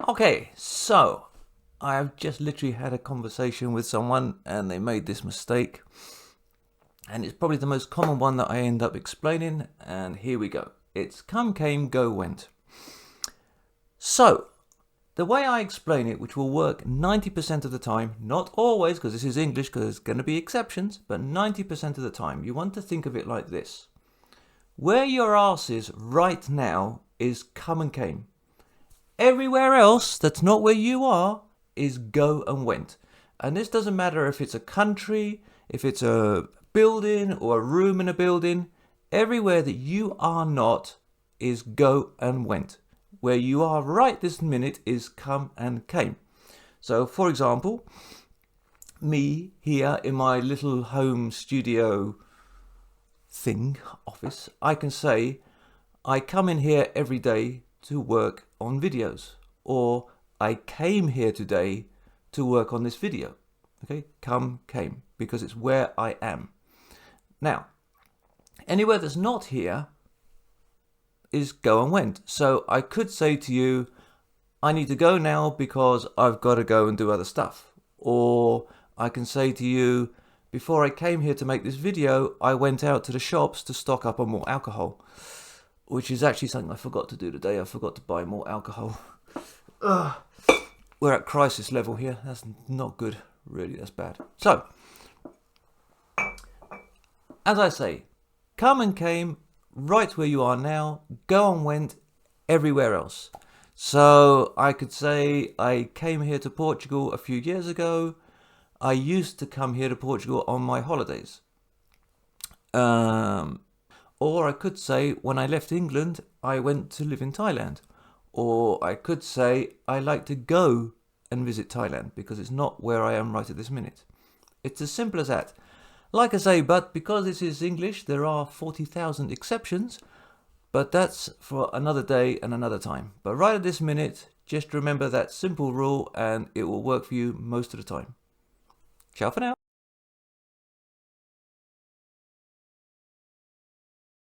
Okay, so I've just literally had a conversation with someone and they made this mistake. And it's probably the most common one that I end up explaining. And here we go. It's come, came, go, went. So, the way I explain it, which will work 90% of the time, not always, because this is English, because there's going to be exceptions, but 90% of the time, you want to think of it like this. Where your arse is right now is come and came. Everywhere else that's not where you are is go and went. And this doesn't matter if it's a country, if it's a building or a room in a building. Everywhere that you are not is go and went. Where you are right this minute is come and came. So, for example, me here in my little home studio thing, office, I can say, I come in here every day to work on videos, or I came here today to work on this video. Okay, come, came, because it's where I am. Now, anywhere that's not here is go and went. So I could say to you, I need to go now because I've got to go and do other stuff. Or I can say to you, before I came here to make this video, I went out to the shops to stock up on more alcohol. Which is actually something I forgot to do today. I forgot to buy more alcohol. We're at crisis level here. That's not good. Really, that's bad. So, as I say, come and came, right where you are now, go and went everywhere else. So, I could say I came here to Portugal a few years ago. I used to come here to Portugal on my holidays. Or I could say, when I left England, I went to live in Thailand. Or I could say, I like to go and visit Thailand, because it's not where I am right at this minute. It's as simple as that. Like I say, but because this is English, there are 40,000 exceptions. But that's for another day and another time. But right at this minute, just remember that simple rule and it will work for you most of the time. Ciao for now.